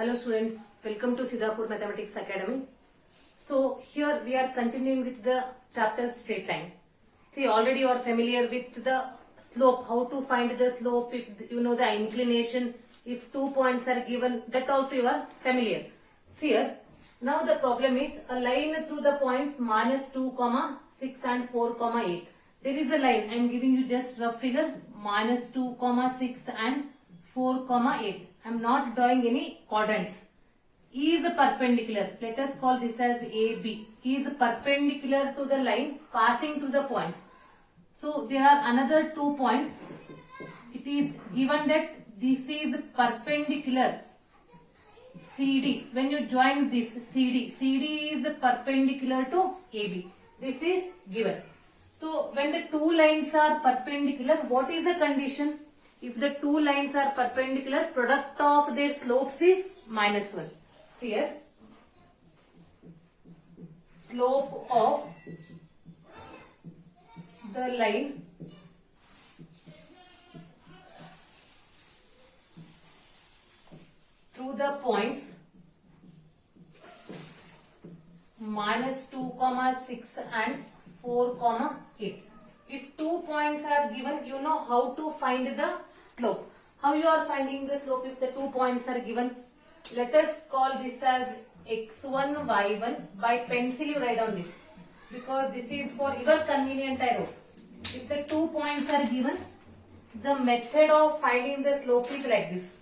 Hello students, welcome to Siddhapur Mathematics Academy. So here we are continuing with the chapter straight line. See, already you are familiar with the slope, how to find the slope, if you know the inclination, if 2 points are given, that also you are familiar. See here, now the problem is a line through the points minus 2, 6 and 4, 8. There is a line, I am giving you just rough figure, minus 2, 6 and 4, 8. I am not drawing any quadrants. E is a perpendicular. Let us call this as AB. E is perpendicular to the line passing through the points. So there are another 2 points. It is given that this is perpendicular. CD. When you join this CD is perpendicular to AB. This is given. So when the two lines are perpendicular, what is the condition? If the two lines are perpendicular, product of their slopes is minus 1. Here, slope of the line through the points minus 2, 6 and 4, 8. If 2 points are given, you know how to find the slope. How you are finding the slope if the 2 points are given? Let us call this as x1, y1. By pencil you write down this. Because this is for your convenient I wrote. If the 2 points are given, the method of finding the slope is like this.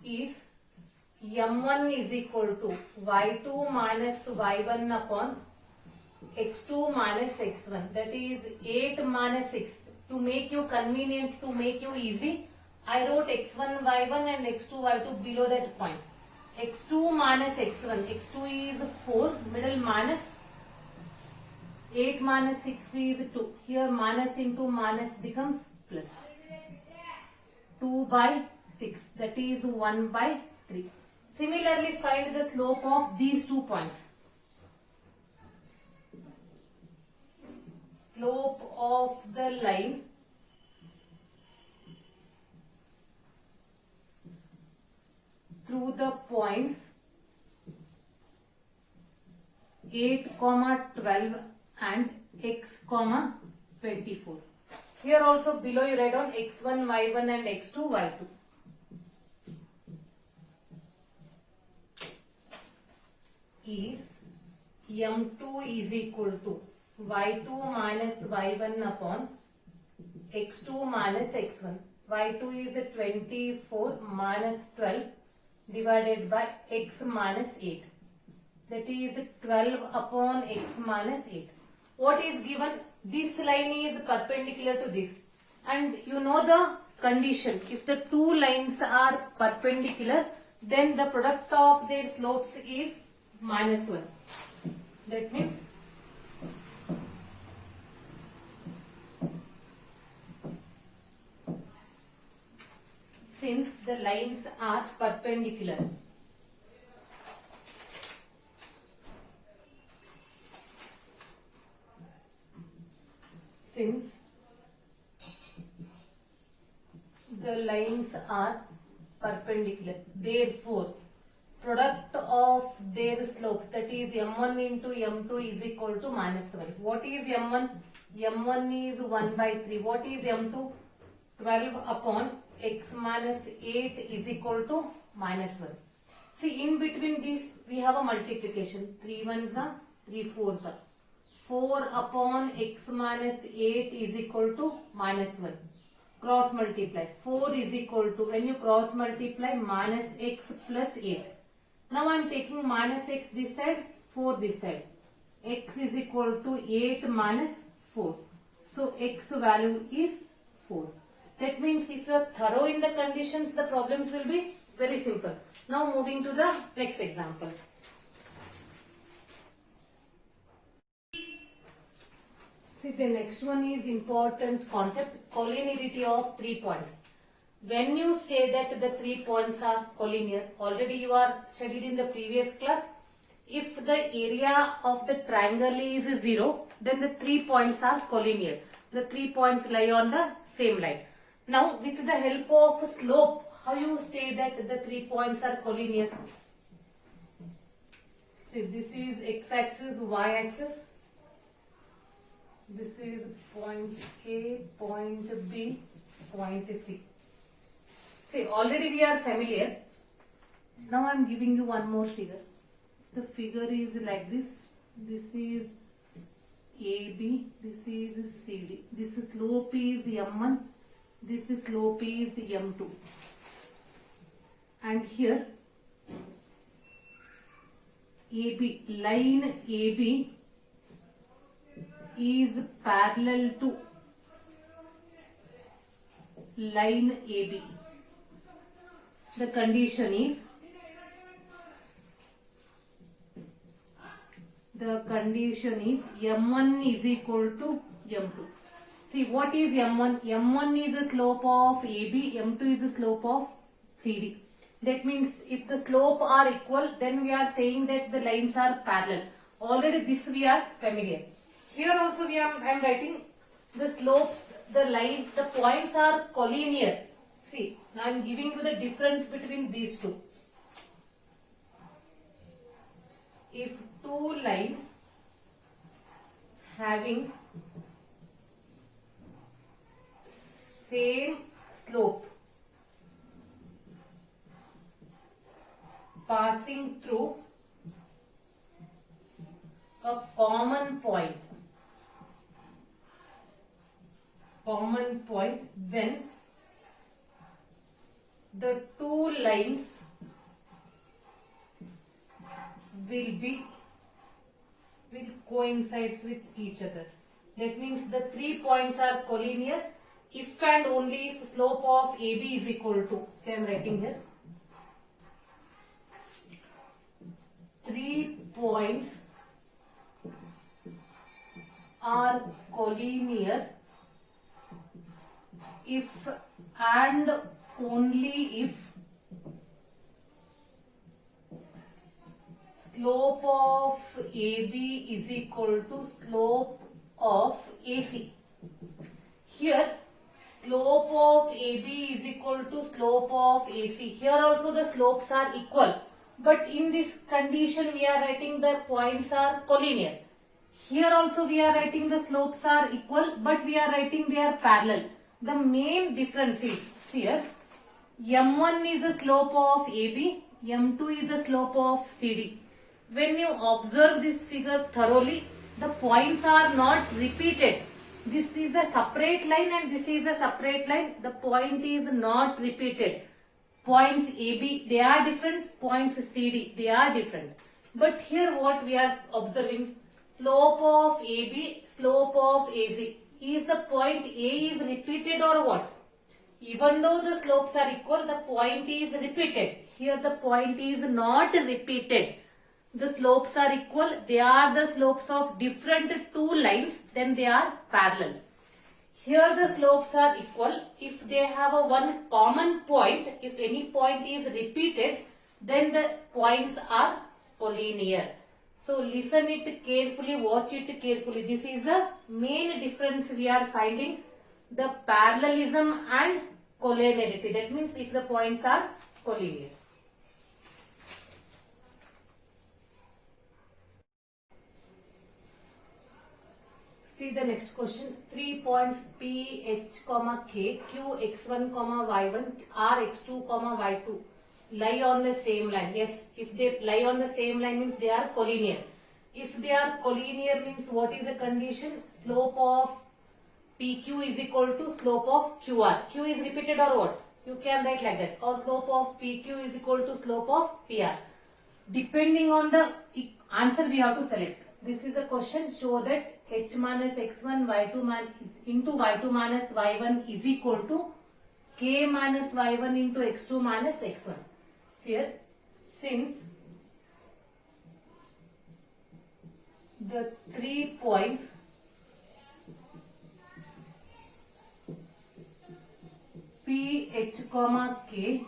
Is m1 is equal to y2 minus y1 upon x2 minus x1. That is 8 minus 6. To make you convenient, to make you easy, I wrote x1 y1 and x2 y2 below that point. x2 minus x1. x2 is 4, middle minus 8 minus 6 is 2. Here minus into minus becomes plus. 2 by 6. That is 1 by 3. Similarly, find the slope of these 2 points. Slope of the line through the points 8, 12 and x, 24. Here also below you write down x1, y1 and x2, y2. Is m2 is equal to y2 minus y1 upon x2 minus x1. y2 is 24 minus 12 divided by x minus 8. That is 12 upon x minus 8. What is given? This line is perpendicular to this. And you know the condition. If the two lines are perpendicular, then the product of their slopes is minus 1. That means since the lines are perpendicular, since the lines are perpendicular, therefore product of their slopes, that is m1 into m2 is equal to minus 1. What is m1? m1 is 1 by 3. What is m2? 12 upon x minus 8 is equal to minus 1. See, in between this we have a multiplication. 3 ones are 3 fours are. 4 upon x minus 8 is equal to minus 1. Cross multiply. 4 is equal to, when you cross multiply, minus x plus 8. Now I am taking minus x this side, 4 this side. X is equal to 8 minus 4. So x value is 4. That means if you are thorough in the conditions, the problems will be very simple. Now moving to the next example. See, the next one is important concept, collinearity of 3 points. When you say that the 3 points are collinear, already you are studied in the previous class. If the area of the triangle is 0, then the 3 points are collinear. The 3 points lie on the same line. Now with the help of slope, how you say that the 3 points are collinear? See, this is x-axis, y-axis. This is point A, point B, point C. See, already we are familiar. Now I am giving you one more figure. The figure is like this. This is AB, this is CD. This slope is M1, this slope is M2. And here AB, line AB is parallel to line AB. The condition is M1 is equal to M2. See, what is M1? M1 is the slope of AB, M2 is the slope of CD. That means if the slope are equal, then we are saying that the lines are parallel. Already this we are familiar. Here also I am writing the slopes, the lines, the points are collinear. See, I am giving you the difference between these two. If two lines having same slope passing through a common point, then the two lines will coincide with each other. That means the 3 points are collinear if and only if slope of AB is equal to, so I am writing here, 3 points are collinear if and only if slope of AB is equal to slope of AC. Here slope of AB is equal to slope of AC. Here also the slopes are equal. But in this condition we are writing the points are collinear. Here also we are writing the slopes are equal, but we are writing they are parallel. The main difference is here M1 is the slope of AB, M2 is the slope of CD. When you observe this figure thoroughly, the points are not repeated. This is a separate line and this is a separate line. The point is not repeated. Points AB, they are different. Points CD, they are different. But here what we are observing, slope of AB, slope of AC. Is the point A is repeated or what? Even though the slopes are equal, the point is repeated. Here the point is not repeated. The slopes are equal. They are the slopes of different two lines. Then they are parallel. Here the slopes are equal. If they have a one common point, if any point is repeated, then the points are collinear. So listen it carefully, watch it carefully. This is the main difference we are finding. The parallelism and collinearity. That means if the points are collinear. See the next question. 3 points P, H, K, Q, x1, y1, R, x2, y2 lie on the same line. Yes, if they lie on the same line means they are collinear. If they are collinear means what is the condition? Slope of PQ is equal to slope of QR. Q is repeated or what? You can write like that. Or slope of PQ is equal to slope of PR. Depending on the answer we have to select. This is a question. Show that H minus x1 y2 into y2 minus y1 is equal to K minus y1 into x2 minus x1. Here, since the 3 points P, H, K,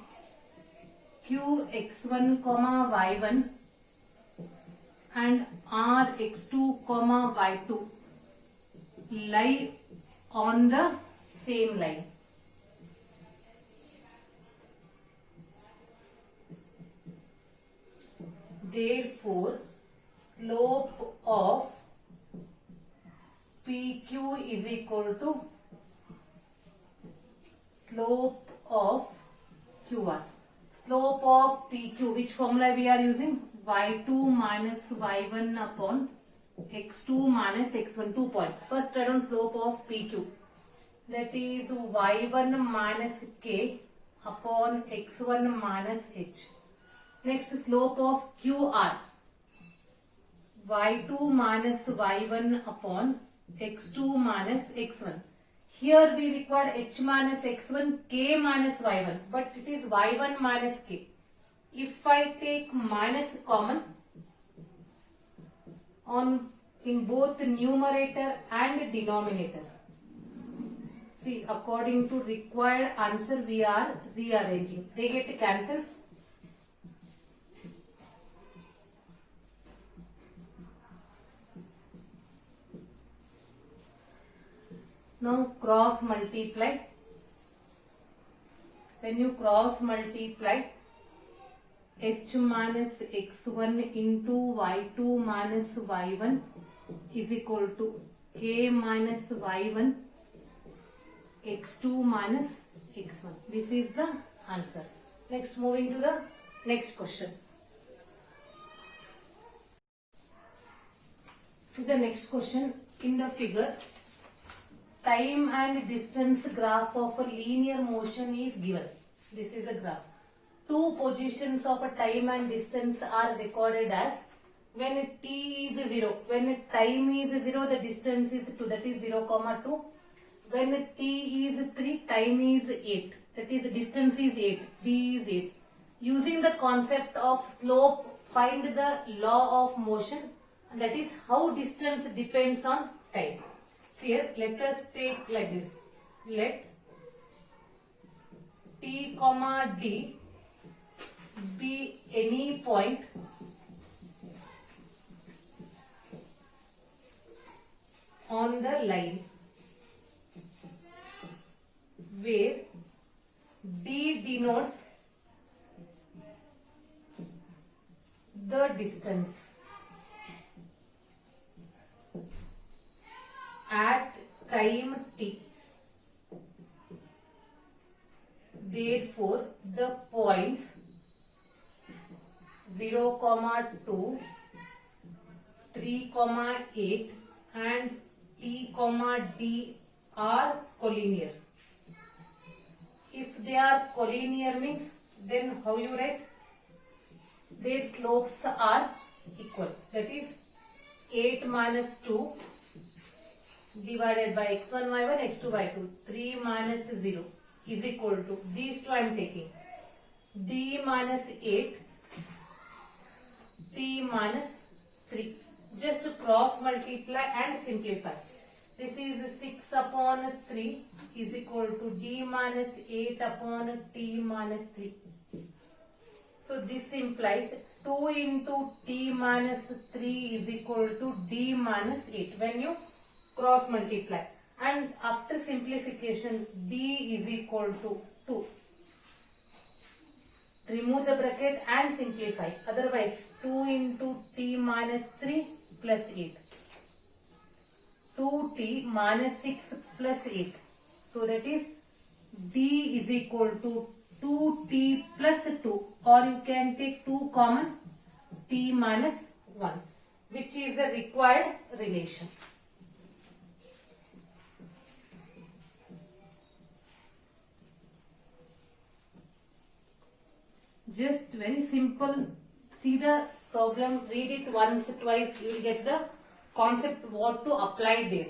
Q, x1, y1 and R, x2, y2 lie on the same line. Therefore, slope of PQ is equal to slope of QR. Slope of PQ, which formula we are using? Y2 minus Y1 upon X2 minus X1, 2 point. First write down slope of PQ. That is Y1 minus K upon X1 minus H. Next, slope of QR. Y2 minus Y1 upon X2 minus X1. Here we require H minus X1, K minus Y1, but it is Y1 minus K. If I take minus common in both numerator and denominator, see, according to required answer we are rearranging. They get cancels. Now cross multiply. When you cross multiply, H minus X1 into Y2 minus Y1 is equal to K minus Y1 X2 minus X1. This is the answer. Next, moving to the next question. See the next question. In the figure, time and distance graph of a linear motion is given. This is a graph. Two positions of a time and distance are recorded as when t is 0. When time is 0, the distance is 2, that is 0, 2. When t is 3, time is 8, that is the distance is 8, d is 8. Using the concept of slope, find the law of motion, and that is how distance depends on time. Here, let us take like this. Let t, d be any point on the line where d denotes the distance at time t. Therefore, the points 0, 2, 3, 8 and t, d are collinear. If they are collinear means, then how you write? Their slopes are equal. That is 8 minus 2 divided by x1, y1, x2, y2. 3 minus 0 is equal to, these two I am taking, d minus 8, t minus 3. Just cross multiply and simplify. This is 6 upon 3 is equal to d minus 8 upon t minus 3. So this implies 2 into t minus 3 is equal to d minus 8 when you cross multiply. And after simplification, d is equal to 2. Remove the bracket and simplify. Otherwise, 2 into t minus 3 plus 8. 2t minus 6 plus 8. So that is d is equal to 2t plus 2, or you can take 2 common, t minus 1, which is the required relation. Just very simple. See the problem, read it once, twice, you will get the concept what to apply there.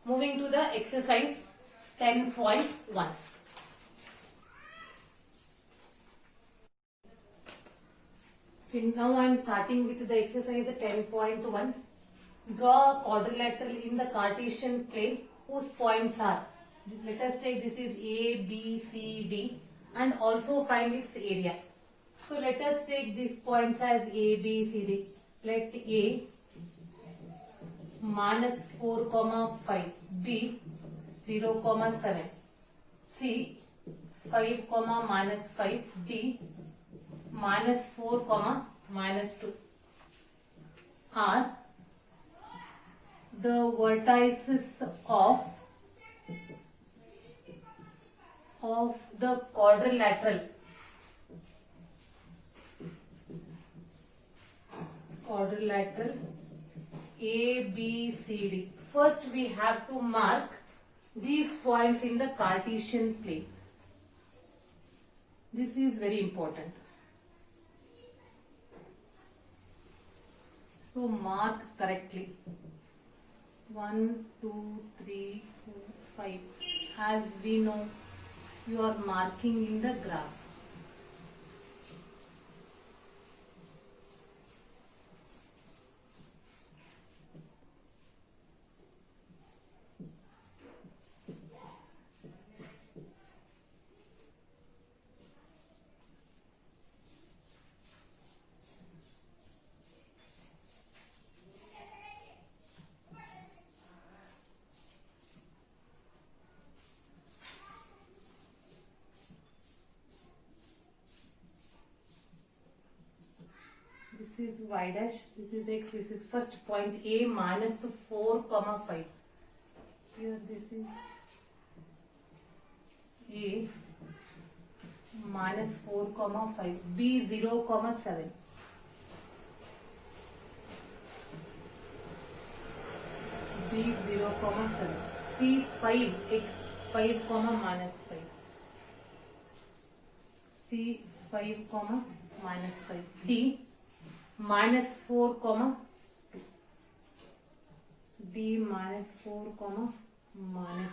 Moving to the exercise 10.1. So now I am starting with the exercise 10.1. Draw a quadrilateral in the Cartesian plane whose points are, let us take this is A, B, C, D, and also find its area. So let us take these points as A, B, C, D. Let A minus 4, 5, B 0, 7, C 5, minus 5, D minus 4, minus 2. are the vertices of the quadrilateral A, B, C, D. First we have to mark these points in the Cartesian plane. This is very important. So mark correctly. 1, 2, 3, 4, 5. As we know, you are marking in the graph. This is y dash, this is x, this is first point A minus 4, 5. Here this is A minus 4, 5, B 0, 7. B 0, 7. C 5, x 5, minus 5. C 5, minus 5. D minus 4, 2. D minus 4, minus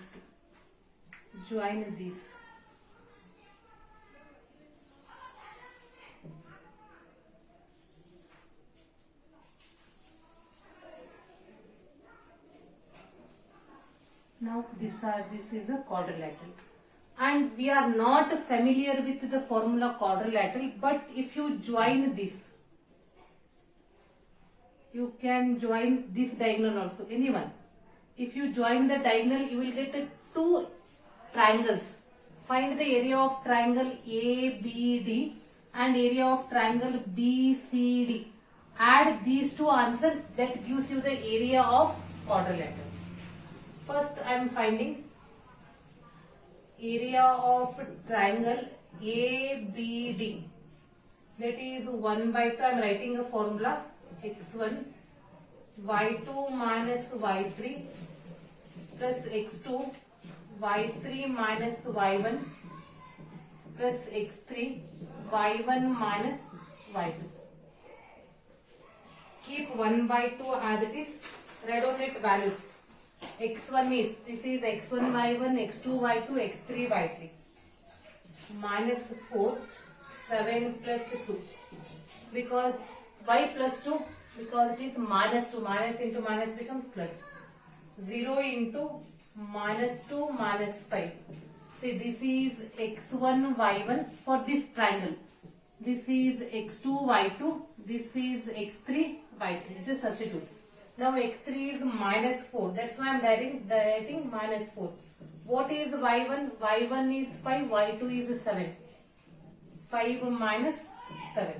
2. Join this. Now this is a quadrilateral. And we are not familiar with the formula quadrilateral, but if you join this, you can join this diagonal also, anyone. If you join the diagonal, you will get two triangles. Find the area of triangle ABD and area of triangle BCD. Add these two answers, that gives you the area of quadrilateral. First I am finding area of triangle ABD. That is 1 by 2. I am writing a formula. x1 y2 minus y3 plus x2 y3 minus y1 plus x3 y1 minus y2. Keep 1 by 2 as it is. Write down its values. x1 is, this is x1 y1, x2 y2, x3 y3. Minus 4, 7 plus 2. Because why plus 2? Because it is minus 2. Minus into minus becomes plus. 0 into minus 2 minus 5. See, this is x1 y1 for this triangle. This is x2 y2. This is x3 y3. Just substitute. Now x3 is minus 4. That's why I am writing minus 4. What is y1? y1 is 5. y2 is 7. 5 minus 7.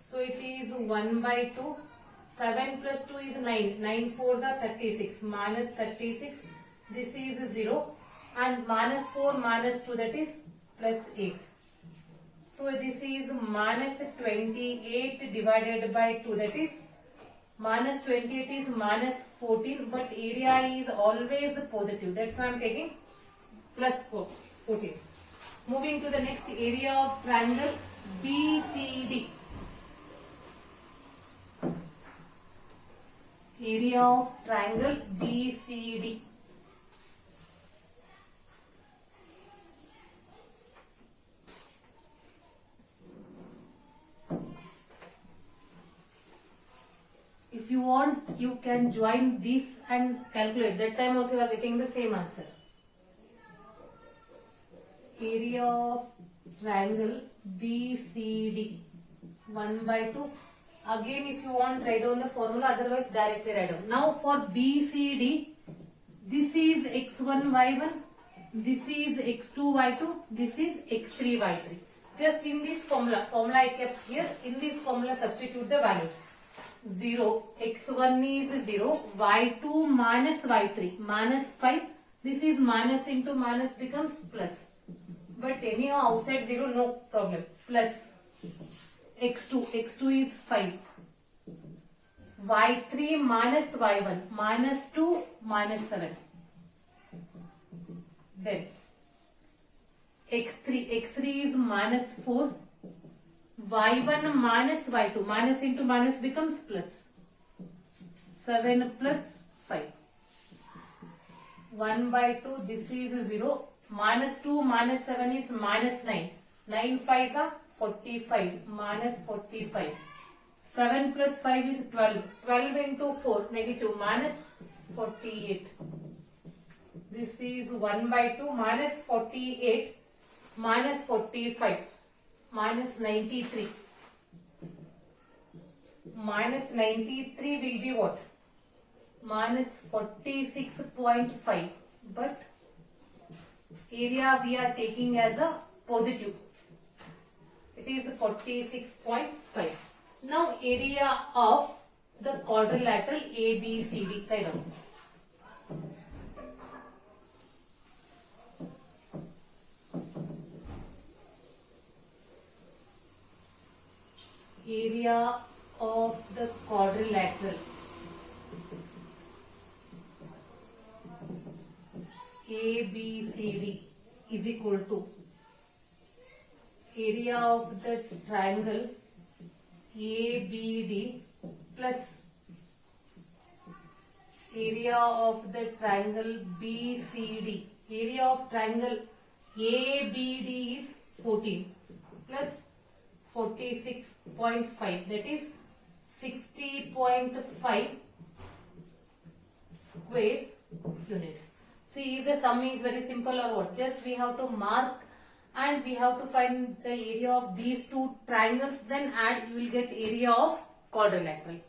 So it is 1 by 2. 7 plus 2 is 9. 9 4 the 36. Minus 36. This is 0. And minus 4 minus 2, that is plus 8. So this is minus 28 divided by 2. That is minus 28 is minus 14. But area is always positive. That's why I am taking plus 14. Moving to the next, area of triangle BCD. Area of triangle BCD. If you want, you can join this and calculate. That time also you are getting the same answer. Area of triangle BCD 1 by 2. Again, if you want, write down the formula, otherwise directly write down. Now for BCD, this is x1 y1, this is x2 y2, this is x3 y3. Just in this formula I kept here, in this formula substitute the values. 0, x1 is 0, y2 minus y3, minus 5. This is minus into minus becomes plus. But anyhow outside 0, no problem. Plus x2 is 5. y3 minus y1, minus 2, minus 7. Then x3 is minus 4. y1 minus y2, minus into minus becomes plus. 7 plus 5. 1 by 2, this is 0. Minus 2 minus 7 is minus 9. 9 5s are 45, minus 45. 7 plus 5 is 12. 12 into 4, negative, minus 48. This is 1 by 2, minus 48, minus 45, minus 93. Minus 93 will be what? Minus 46.5. But area we are taking as a positive. It is 46.5. Now area of the quadrilateral ABCD. Write down. Area of the quadrilateral ABCD is equal to area of the triangle ABD plus area of the triangle BCD. Area of triangle ABD is 14 plus 46.5, that is 60.5 square units. See, the sum is very simple or what? Just we have to mark and we have to find the area of these two triangles, then add, you will get area of quadrilateral.